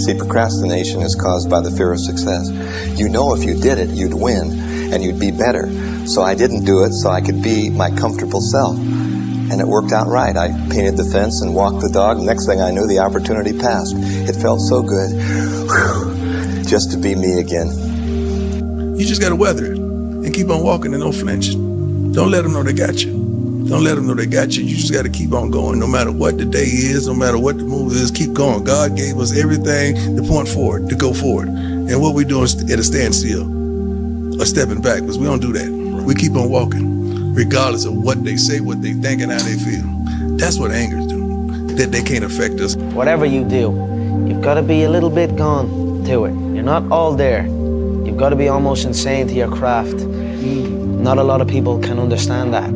See, procrastination is caused by the fear of success. You know if you did it, you'd win, and you'd be better. So I didn't do it so I could be my comfortable self. And it worked out right. I painted the fence and walked the dog. Next thing I knew, the opportunity passed. It felt so good, whew, just to be me again. You just got to weather it and keep on walking and don't flinch. Don't let them know they got you. Don't let them know they got you. You just got to keep on going. No matter what the day is, no matter what the move is, keep going. God gave us everything to point forward, to go forward. And what we do is at a standstill, or stepping back, because we don't do that. We keep on walking, regardless of what they say, what they think, and how they feel. That's what angers do, that they can't affect us. Whatever you do, you've got to be a little bit gone to it. You're not all there. You've got to be almost insane to your craft. Not a lot of people can understand that.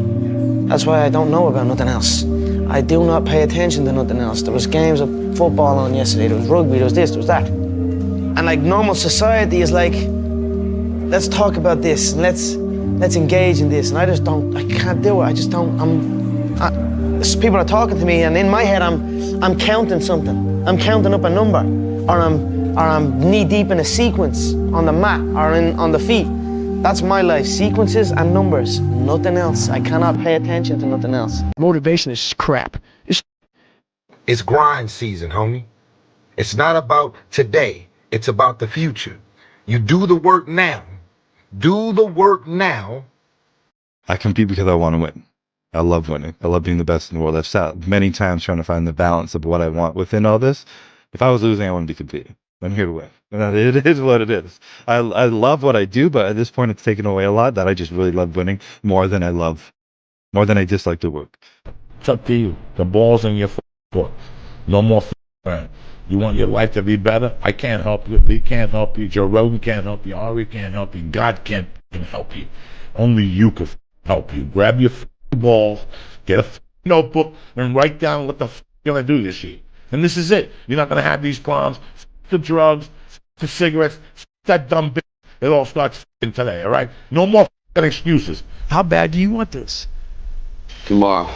That's why I don't know about nothing else. I do not pay attention to nothing else. There was games of football on yesterday, there was rugby, there was this, there was that. And like normal society is like, let's talk about this, and let's engage in this. And I can't do it. I just don't, people are talking to me and in my head I'm counting something. I'm counting up a number, or I'm knee deep in a sequence on the mat or on the feet. That's my life, sequences and numbers, nothing else. I cannot pay attention to nothing else. Motivation is crap. It's grind season, homie. It's not about today, it's about the future. You do the work now. Do the work now. I compete because I want to win. I love winning. I love being the best in the world. I've sat many times trying to find the balance of what I want within all this. If I was losing, I wouldn't be competing. I'm here to win. It is what it is. I love what I do, but at this point it's taken away a lot that I just really love winning more than I dislike the work. It's up to you. The ball's in your foot. No more f***ing. You want your life to be better? I can't help you. Lee can't help you. Joe Rogan can't help you. Ari can't help you. God can't help you. Only you can help you. Grab your balls, get a notebook, and write down what the you're going to do this year. And this is it. You're not going to have these clowns, the drugs, the cigarettes, that dumb bitch. It all starts today, all right? No more excuses. How bad do you want this? Tomorrow.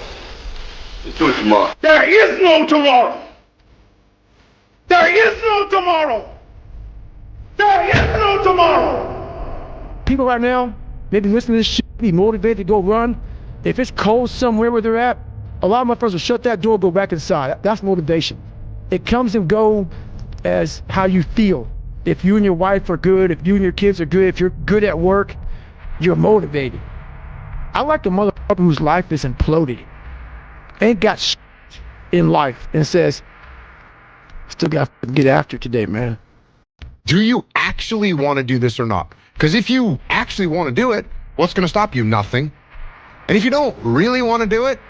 Let's do it tomorrow. There is no tomorrow. There is no tomorrow. There is no tomorrow. People right now, maybe listening to this shit, be motivated to go run. If it's cold somewhere where they're at, a lot of my friends will shut that door, go back inside. That's motivation. It comes and goes as how you feel. If you and your wife are good, if you and your kids are good, if you're good at work, you're motivated. I like a motherfucker whose life is imploded, ain't got shit in life, and says, still got to get after today, man. Do you actually want to do this or not? Because if you actually want to do it, what's going to stop you? Nothing. And if you don't really want to do it,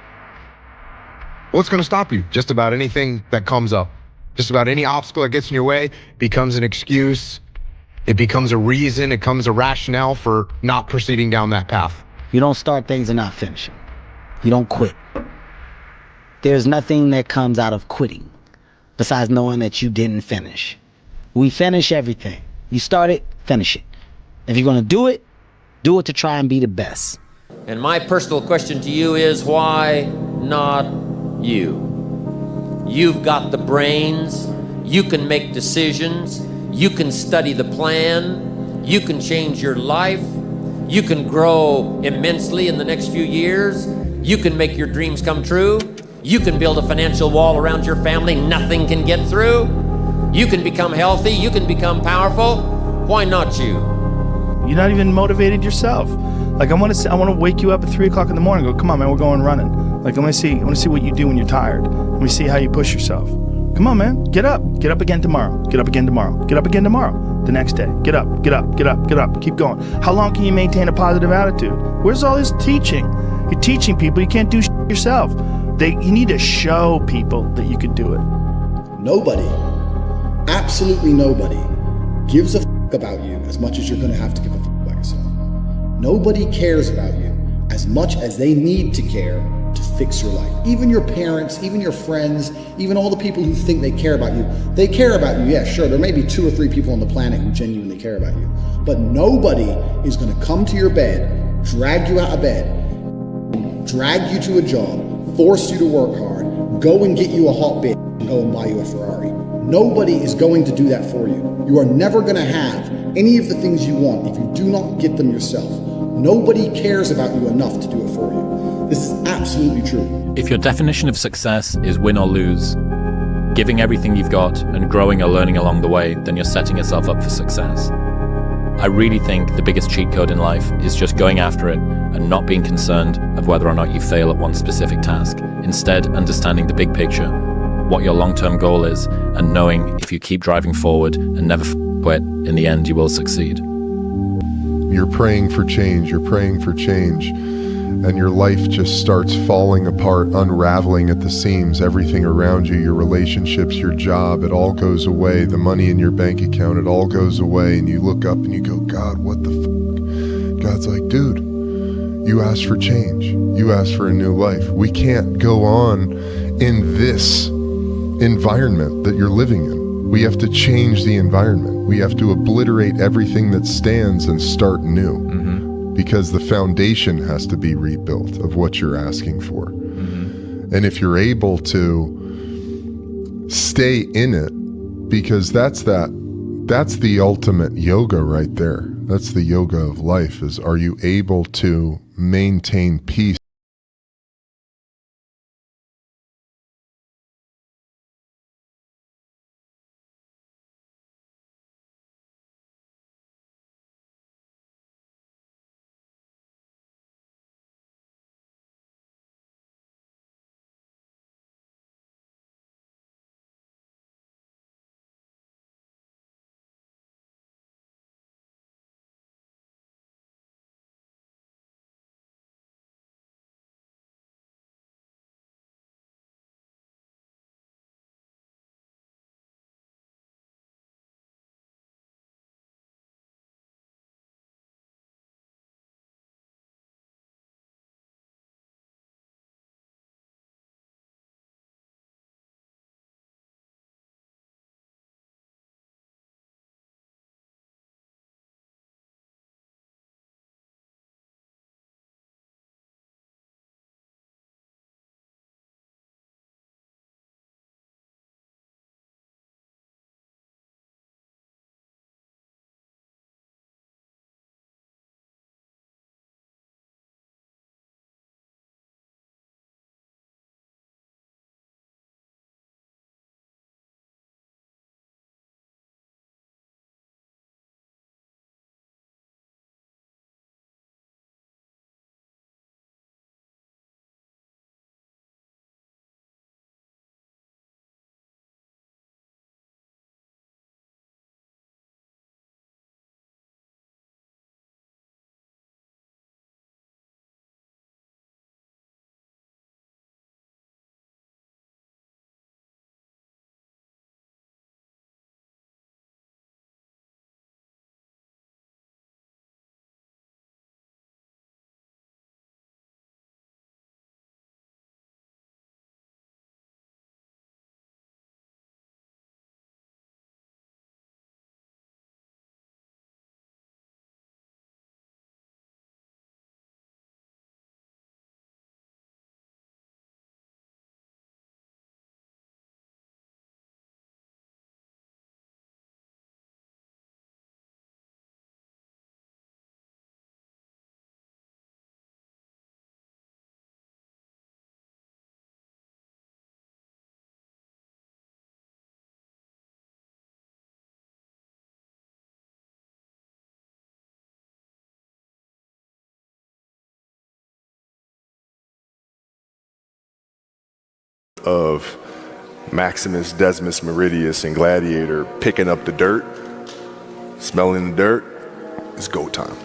what's going to stop you? Just about anything that comes up. Just about any obstacle that gets in your way becomes an excuse. It becomes a reason. It becomes a rationale for not proceeding down that path. You don't start things and not finish them. You don't quit. There's nothing that comes out of quitting besides knowing that you didn't finish. We finish everything. You start it, finish it. If you're going to do it to try and be the best. And my personal question to you is, why not you? You've got the brains, you can make decisions, you can study the plan, you can change your life, you can grow immensely in the next few years, you can make your dreams come true, you can build a financial wall around your family nothing can get through, you can become healthy, you can become powerful. Why not you? You're not even motivated yourself. Like I want to wake you up at 3 o'clock in the morning and go, come on, man, we're going running. Like I want to see what you do when you're tired. Let me see how you push yourself. Come on, man, get up again tomorrow. Get up again tomorrow. Get up again tomorrow. The next day, get up. Keep going. How long can you maintain a positive attitude? Where's all this teaching? You're teaching people. You can't do yourself. You need to show people that you can do it. Nobody, absolutely nobody, gives a about you as much as you're going to have to give a about yourself. Nobody cares about you as much as they need to care to fix your life. Even your parents, even your friends, even all the people who think they care about you, they care about you. Yeah, sure, there may be 2 or 3 people on the planet who genuinely care about you, but nobody is going to come to your bed, drag you out of bed, drag you to a job, force you to work hard, go and get you a hot bitch, and go and buy you a Ferrari. Nobody is going to do that for you. You are never going to have any of the things you want if you do not get them yourself. Nobody cares about you enough to do it for you. This is absolutely true. If your definition of success is win or lose, giving everything you've got and growing or learning along the way, then you're setting yourself up for success. I really think the biggest cheat code in life is just going after it and not being concerned of whether or not you fail at one specific task. Instead, understanding the big picture, what your long-term goal is, and knowing if you keep driving forward and never quit, in the end you will succeed. You're praying for change, you're praying for change, and your life just starts falling apart, unraveling at the seams. Everything around you, your relationships, your job, it all goes away. The money in your bank account, it all goes away. And you look up and you go, God, what the fuck? God's like, dude, you asked for change. You asked for a new life. We can't go on in this environment that you're living in. We have to change the environment. We have to obliterate everything that stands and start new. Because the foundation has to be rebuilt of what you're asking for. And if you're able to stay in it, because that's the ultimate yoga right there. That's the yoga of life, is are you able to maintain peace? Of Maximus Decimus Meridius and Gladiator picking up the dirt, smelling the dirt, it's go time,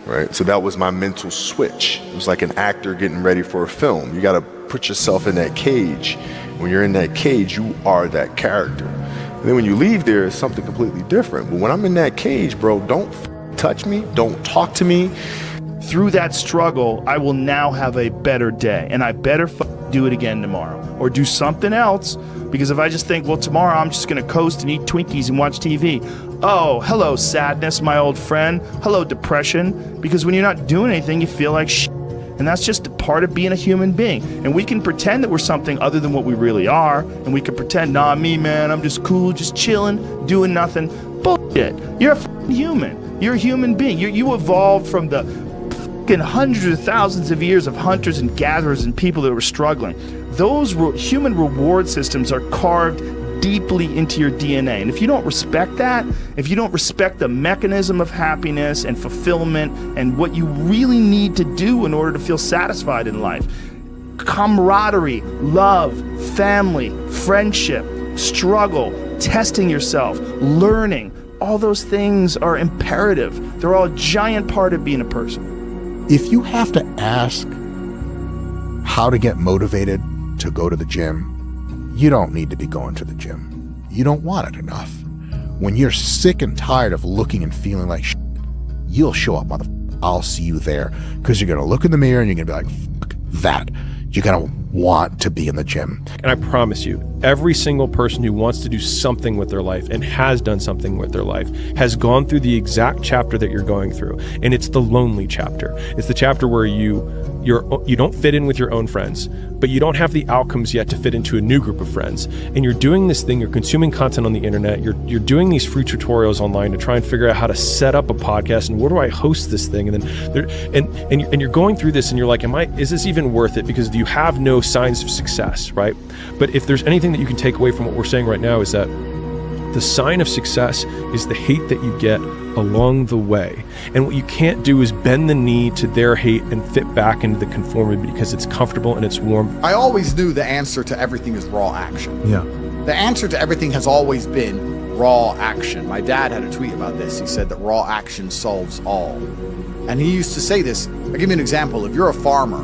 right? So that was my mental switch. It was like an actor getting ready for a film. You got to put yourself in that cage. When you're in that cage, you are that character. And then when you leave there, it's something completely different. But when I'm in that cage, bro, don't touch me, don't talk to me. Through that struggle, I will now have a better day, and I better do it again tomorrow or do something else, because if I just think, well, tomorrow I'm just gonna coast and eat Twinkies and watch TV. Oh, hello sadness, my old friend. Hello depression. Because when you're not doing anything, you feel like shit. And that's just a part of being a human being. And we can pretend that we're something other than what we really are. And we can pretend, nah, me, man, I'm just cool, just chilling, doing nothing. Bullshit. You're a fucking human. You're a human being. You evolved from the fucking hundreds of thousands of years of hunters and gatherers and people that were struggling. Those human reward systems are carved deeply into your DNA. And if you don't respect that, if you don't respect the mechanism of happiness and fulfillment and what you really need to do in order to feel satisfied in life, camaraderie, love, family, friendship, struggle, testing yourself, learning, all those things are imperative. They're all a giant part of being a person. If you have to ask how to get motivated to go to the gym, you don't need to be going to the gym. You don't want it enough. When you're sick and tired of looking and feeling like shit, you'll show up, motherfucker. I'll see you there. Because you're going to look in the mirror and you're going to be like, fuck that. You're going to want to be in the gym. And I promise you, every single person who wants to do something with their life and has done something with their life has gone through the exact chapter that you're going through. And it's the lonely chapter. It's the chapter where you don't fit in with your own friends, but you don't have the outcomes yet to fit into a new group of friends. And you're doing this thing, you're consuming content on the internet, you're doing these free tutorials online to try and figure out how to set up a podcast and where do I host this thing? And then you're going through this and you're like, is this even worth it? Because you have no signs of success, right? But if there's anything that you can take away from what we're saying right now, is that the sign of success is the hate that you get along the way. And what you can't do is bend the knee to their hate and fit back into the conformity because it's comfortable and it's warm. I always knew the answer to everything is raw action. Yeah. The answer to everything has always been raw action. My dad had a tweet about this. He said that raw action solves all. And he used to say this. I'll give you an example. If you're a farmer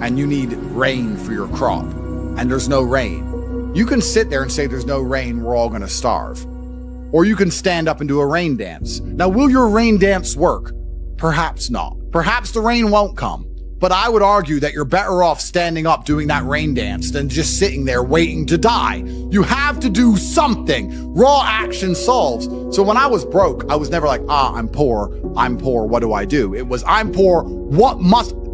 and you need rain for your crop and there's no rain, you can sit there and say there's no rain, we're all gonna starve. Or you can stand up and do a rain dance. Now, will your rain dance work? Perhaps not. Perhaps the rain won't come. But I would argue that you're better off standing up doing that rain dance than just sitting there waiting to die. You have to do something. Raw action solves. So when I was broke, I was never like, I'm poor, what do I do? It was, I'm poor,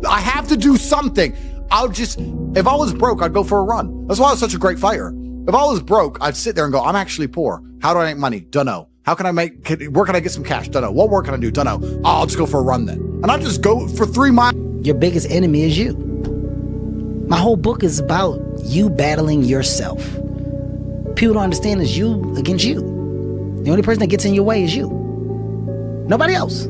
I have to do something. If I was broke, I'd go for a run. That's why I was such a great fighter. If I was broke, I'd sit there and go, I'm actually poor. How do I make money? Dunno. Where can I get some cash? Dunno. What work can I do? Dunno. I'll just go for a run then. And I'd just go for 3 miles. Your biggest enemy is you. My whole book is about you battling yourself. People don't understand it's you against you. The only person that gets in your way is you. Nobody else.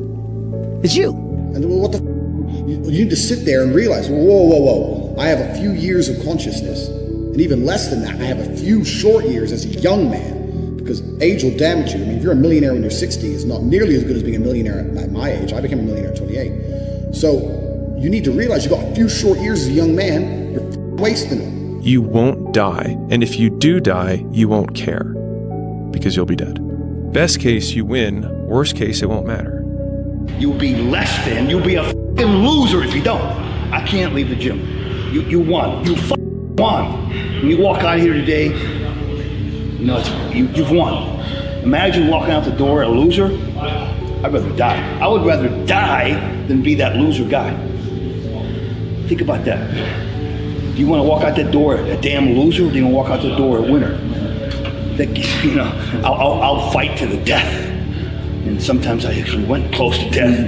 It's you. And what the you need to sit there and realize, whoa. I have a few years of consciousness. And even less than that, I have a few short years as a young man, because age will damage you. I mean, if you're a millionaire when you're 60, it's not nearly as good as being a millionaire at my age. I became a millionaire at 28. So you need to realize you've got a few short years as a young man, you're wasting them. You won't die. And if you do die, you won't care because you'll be dead. Best case, you win. Worst case, it won't matter. You'll be less than. You'll be a fucking loser if you don't. I can't leave the gym. You won. You won. When you walk out of here today, you've won. Imagine walking out the door a loser. I'd rather die. I would rather die than be that loser guy. Think about that. Do you want to walk out that door a damn loser, or do you want to walk out the door a winner? I'll fight to the death. And sometimes I actually went close to death.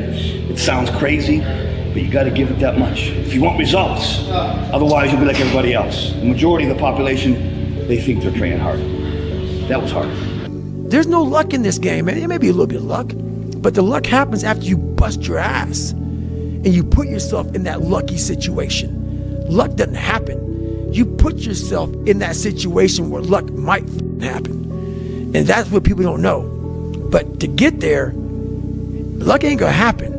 It sounds crazy, but you got to give it that much if you want results. Otherwise, you'll be like everybody else. The majority of the population, they think they're training hard. That was hard. There's no luck in this game, man. It may be a little bit of luck, but the luck happens after you bust your ass and you put yourself in that lucky situation. Luck doesn't happen. You put yourself in that situation where luck might happen. And that's what people don't know. But to get there, luck ain't gonna happen.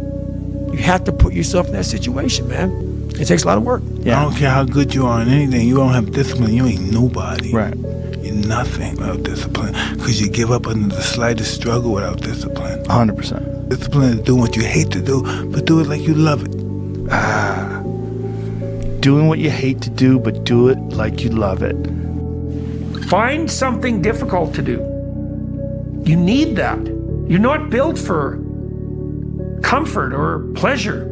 You have to put yourself in that situation, man. It takes a lot of work. Yeah. I don't care how good you are in anything. You don't have discipline, you ain't nobody. Right. You're nothing without discipline. Because you give up under the slightest struggle without discipline. 100%. Discipline is doing what you hate to do, but do it like you love it. Doing what you hate to do, but do it like you love it. Find something difficult to do. You need that. You're not built for comfort or pleasure.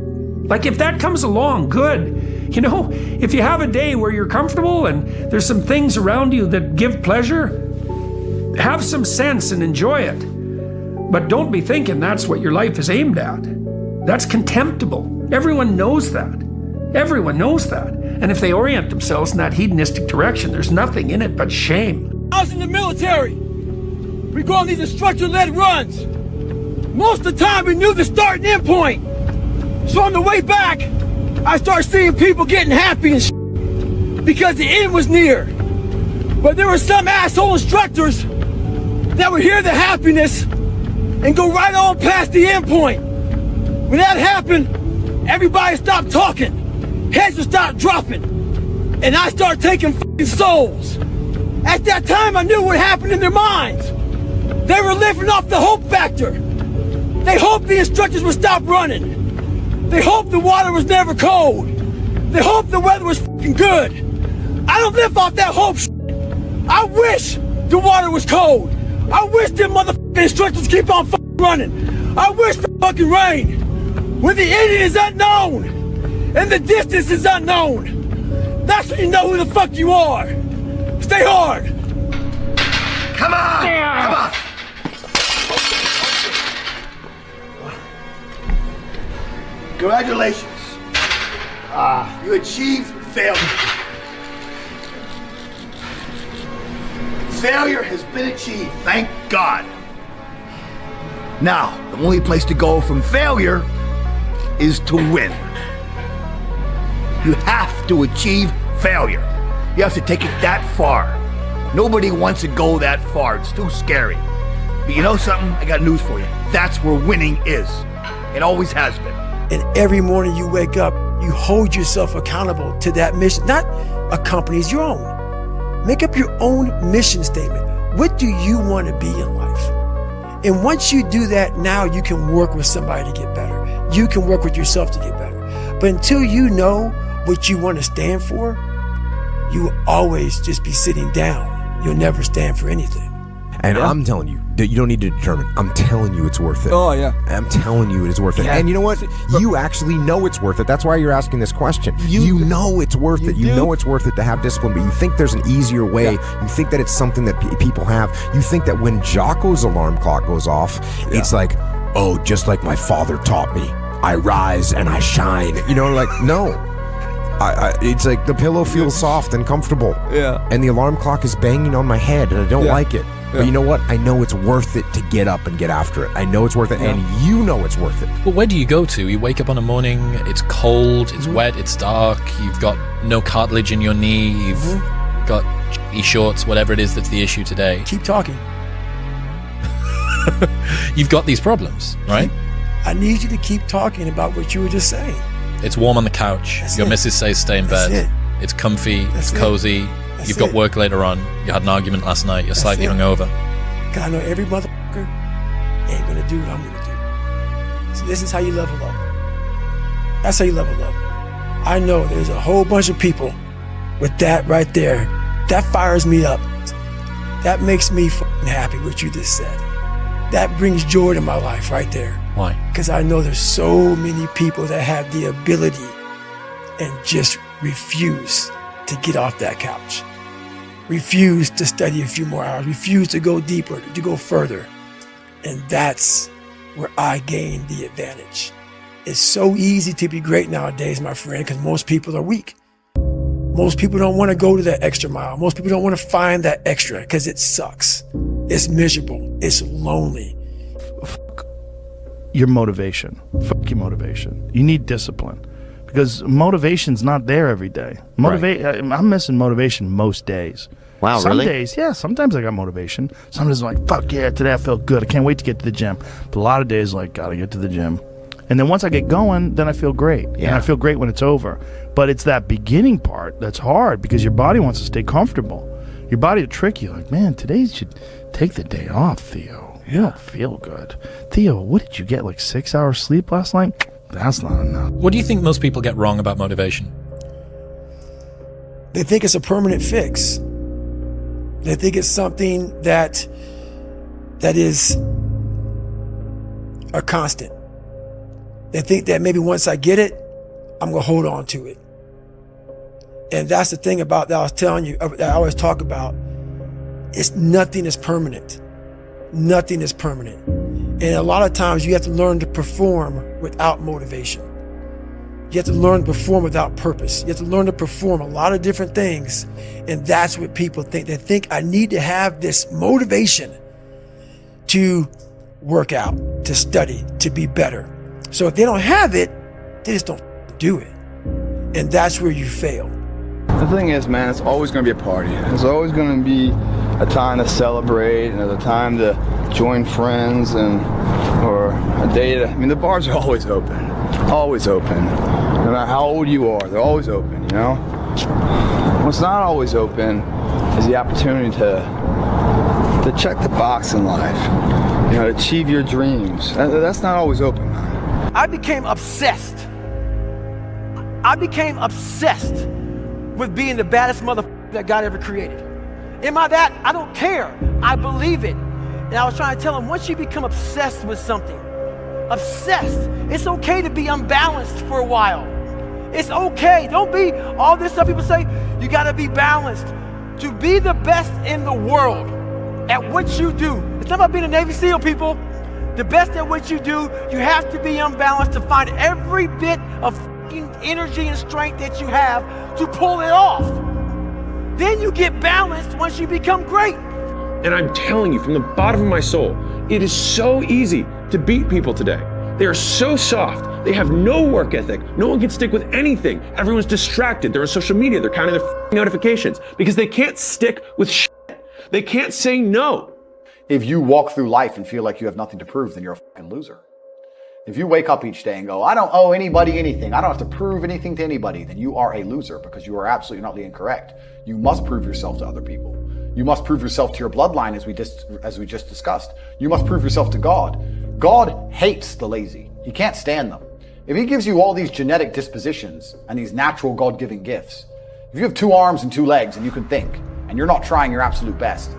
Like if that comes along, good. You know, if you have a day where you're comfortable and there's some things around you that give pleasure, have some sense and enjoy it. But don't be thinking that's what your life is aimed at. That's contemptible. Everyone knows that. Everyone knows that. And if they orient themselves in that hedonistic direction, there's nothing in it but shame. I was in the military. We go on these instructor-led runs. Most of the time we knew the start and end point. So on the way back, I start seeing people getting happy and shit because the end was near. But there were some asshole instructors that would hear the happiness and go right on past the end point. When that happened, everybody stopped talking. Heads would start dropping. And I started taking fucking souls. At that time, I knew what happened in their minds. They were living off the hope factor. They hoped the instructors would stop running. They hoped the water was never cold. They hoped the weather was fucking good. I don't live off that hope shit. I wish the water was cold. I wish them motherfucking instructors keep on fucking running. I wish the fucking rain. When the ending is unknown and the distance is unknown, that's when you know who the fuck you are. Stay hard. Come on! Come on! Congratulations. You achieved failure. Failure has been achieved, thank God. Now, the only place to go from failure is to win. You have to achieve failure. You have to take it that far. Nobody wants to go that far. It's too scary. But you know something? I got news for you. That's where winning is. It always has been. And every morning you wake up, you hold yourself accountable to that mission. Not a company's, your own. Make up your own mission statement. What do you want to be in life? And once you do that, now you can work with somebody to get better. You can work with yourself to get better. But until you know what you want to stand for, you will always just be sitting down. You'll never stand for anything. And I'm telling you that you don't need to determine. I'm telling you it's worth it. Oh, yeah. I'm telling you it is worth it. Yeah. And you know what? You actually know it's worth it. That's why you're asking this question. You know it's worth it. You know it's worth it to have discipline, but you think there's an easier way. You think that it's something that people have. You think that when Jocko's alarm clock goes off, it's like, oh, just like my father taught me, I rise and I shine. You know, like, no. It's like the pillow feels soft and comfortable. Yeah. And the alarm clock is banging on my head and I don't like it. But you know what? I know it's worth it to get up and get after it. I know it's worth it, and you know it's worth it. But where do you go to? You wake up on a morning, it's cold, it's wet, it's dark, you've got no cartilage in your knee, you've got shorts, whatever it is that's the issue today. Keep talking. You've got these problems, right? I need you to keep talking about what you were just saying. It's warm on the couch. Your missus says stay in bed. It's comfy, it's cozy. You've got work later on. You had an argument last night. You're slightly hungover. God, I know every motherfucker ain't gonna do what I'm gonna do. So this is how you level up. That's how you level up. I know there's a whole bunch of people with that right there. That fires me up. That makes me fucking happy what you just said. That brings joy to my life right there. Why? Because I know there's so many people that have the ability and just refuse to get off that couch. Refuse to study a few more hours. Refuse to go deeper, to go further. And that's where I gain the advantage. It's so easy to be great nowadays, my friend, because most people are weak. Most people don't want to go to that extra mile. Most people don't want to find that extra because it sucks. It's miserable. It's lonely. Fuck your motivation. Fuck your motivation. You need discipline. Because motivation's not there every day. I'm missing motivation most days. Wow, Some really? days, yeah. Sometimes I got motivation. Some days I'm like, fuck yeah, today I felt good. I can't wait to get to the gym. But a lot of days, like, gotta get to the gym. And then once I get going, then I feel great. Yeah. And I feel great when it's over. But it's that beginning part that's hard because your body wants to stay comfortable. Your body will trick you. Like, man, today you should take the day off, Theo. You don't feel good. Theo, what did you get, like 6 hours sleep last night? That's not enough. What do you think most people get wrong about motivation? They think it's a permanent fix. They think it's something that is a constant. They think that maybe once I get it, I'm gonna hold on to it. And that's the thing about that I was telling you, that I always talk about, nothing is permanent. Nothing is permanent. And a lot of times you have to learn to perform without motivation. You have to learn to perform without purpose. You have to learn to perform a lot of different things. And that's what people think. They think I need to have this motivation to work out, to study, to be better. So if they don't have it, they just don't do it. And that's where you fail. The thing is, man, it's always going to be a party. It's always going to be a time to celebrate and a time to join friends or a day to, I mean, the bars are always open. Always open. No matter how old you are, they're always open, you know? What's not always open is the opportunity to check the box in life, you know, to achieve your dreams. That's not always open, man. I became obsessed. I became obsessed with being the baddest motherfucker that God ever created. Am I that? I don't care. I believe it. And I was trying to tell him, once you become obsessed with something, obsessed, it's okay to be unbalanced for a while. It's okay. Don't be all this stuff people say, you gotta be balanced. To be the best in the world at what you do, it's not about being a Navy SEAL, people. The best at what you do, you have to be unbalanced to find every bit of energy and strength that you have to pull it off. Then you get balanced once you become great. And I'm telling you from the bottom of my soul, it is so easy to beat people today. They are so soft. They have no work ethic. No one can stick with anything. Everyone's distracted. They're on social media. They're counting their notifications because they can't stick with shit. They can't say no. If you walk through life and feel like you have nothing to prove, then you're a fucking loser. If you wake up each day and go, I don't owe anybody anything, I don't have to prove anything to anybody, then you are a loser because you are absolutely not incorrect. You must prove yourself to other people. You must prove yourself to your bloodline, as we just discussed. You must prove yourself to God. God hates the lazy. He can't stand them. If he gives you all these genetic dispositions and these natural God-given gifts, if you have 2 arms and 2 legs and you can think, and you're not trying your absolute best,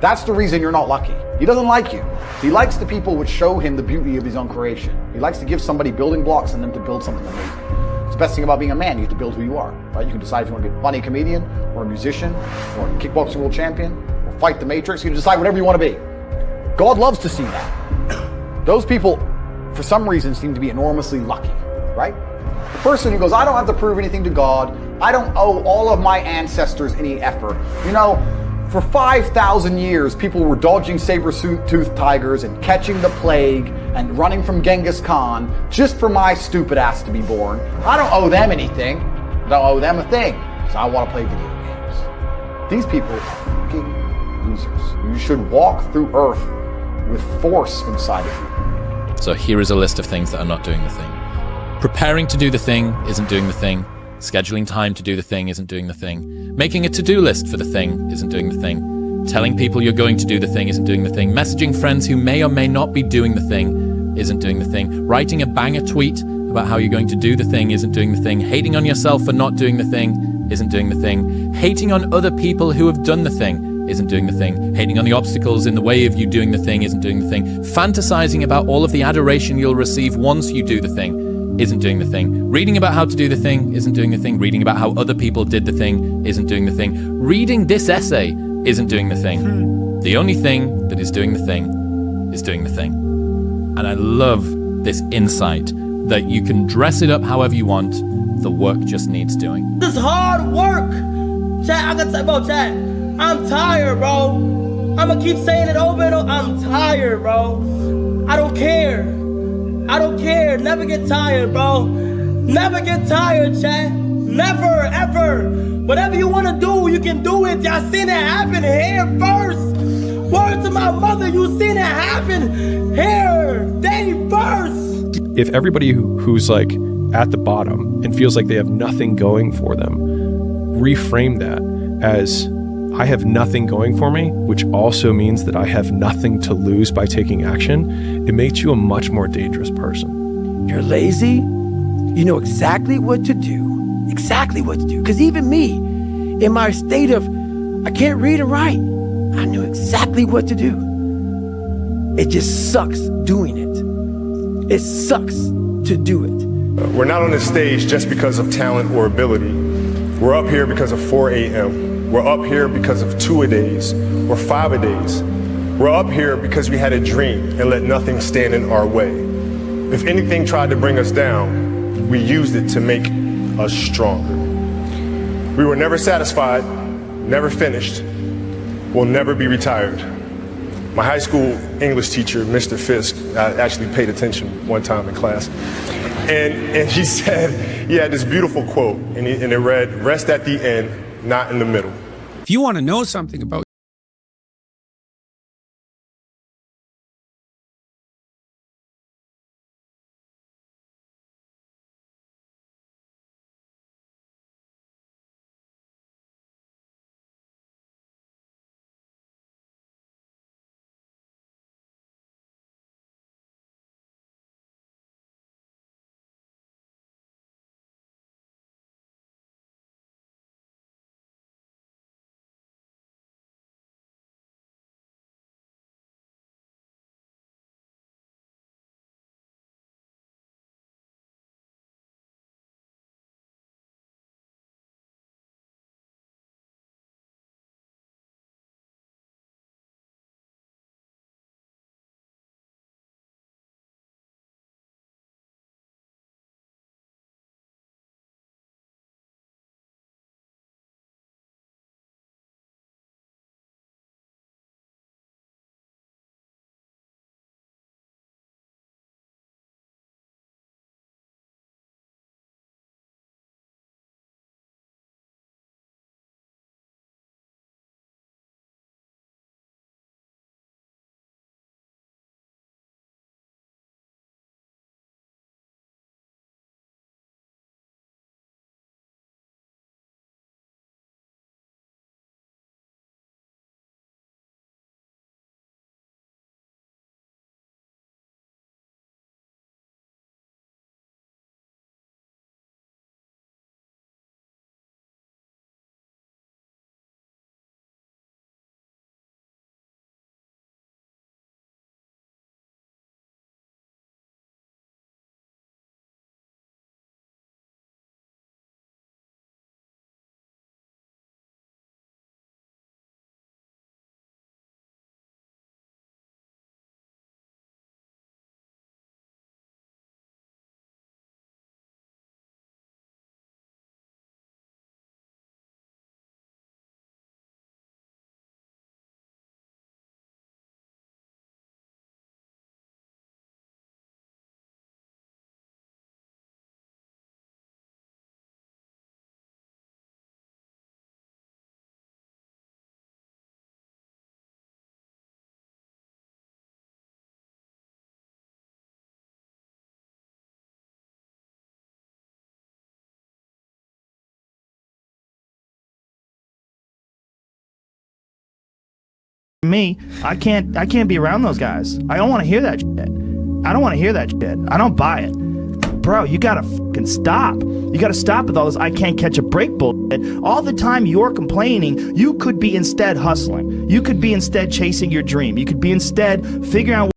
that's the reason you're not lucky. He doesn't like you. He likes the people which show him the beauty of his own creation. He likes to give somebody building blocks and them to build something amazing. It's the best thing about being a man. You have to build who you are, right? You can decide if you want to be a funny comedian or a musician or a kickboxing world champion or fight the Matrix. You can decide whatever you want to be. God loves to see that. Those people, for some reason, seem to be enormously lucky, right? The person who goes, I don't have to prove anything to God. I don't owe all of my ancestors any effort. You know, for 5,000 years, people were dodging saber-toothed tigers and catching the plague and running from Genghis Khan just for my stupid ass to be born. I don't owe them anything. I don't owe them a thing because I want to play video games. These people are fucking losers. You should walk through earth with force inside of you. So here is a list of things that are not doing the thing. Preparing to do the thing isn't doing the thing. Scheduling time to do the thing isn't doing the thing. Making a to-do list for the thing isn't doing the thing. Telling people you're going to do the thing isn't doing the thing. Messaging friends who may or may not be doing the thing isn't doing the thing. Writing a banger tweet about how you're going to do the thing isn't doing the thing. Hating on yourself for not doing the thing isn't doing the thing. Hating on other people who have done the thing isn't doing the thing. Hating on the obstacles in the way of you doing the thing isn't doing the thing. Fantasizing about all of the adoration you'll receive once you do the thing isn't doing the thing. Reading about how to do the thing isn't doing the thing. Reading about how other people did the thing isn't doing the thing. Reading this essay isn't doing the thing. The only thing that is doing the thing is doing the thing. And I love this insight that you can dress it up however you want. The work just needs doing. This hard work. Chat, I can say, bro, chat. I'm tired, bro. I'ma keep saying it over and over. I'm tired, bro. I don't care. I don't care. Never get tired, bro. Never get tired, chat. Never, ever. Whatever you want to do, you can do it. Y'all seen it happen here first. Word to my mother, you seen it happen here. Day first. If everybody who's like at the bottom and feels like they have nothing going for them, reframe that as I have nothing going for me, which also means that I have nothing to lose by taking action, it makes you a much more dangerous person. You're lazy, you know exactly what to do. Exactly what to do. Because even me, in my state of, I can't read and write, I knew exactly what to do. It just sucks doing it. It sucks to do it. We're not on this stage just because of talent or ability. We're up here because of 4 a.m. We're up here because of 2-a-days or 5-a-days. We're up here because we had a dream and let nothing stand in our way. If anything tried to bring us down, we used it to make us stronger. We were never satisfied, never finished, will never be retired. My high school English teacher, Mr. Fisk, I actually paid attention one time in class, and he said, he had this beautiful quote, and it read, "Rest at the end, not in the middle." If you want to know something about me, I can't be around those guys. I don't want to hear that shit. I don't want to hear that shit. I don't buy it. Bro, you gotta fucking stop. You gotta stop with all this I can't catch a break bullshit. All the time you're complaining, you could be instead hustling. You could be instead chasing your dream. You could be instead figuring out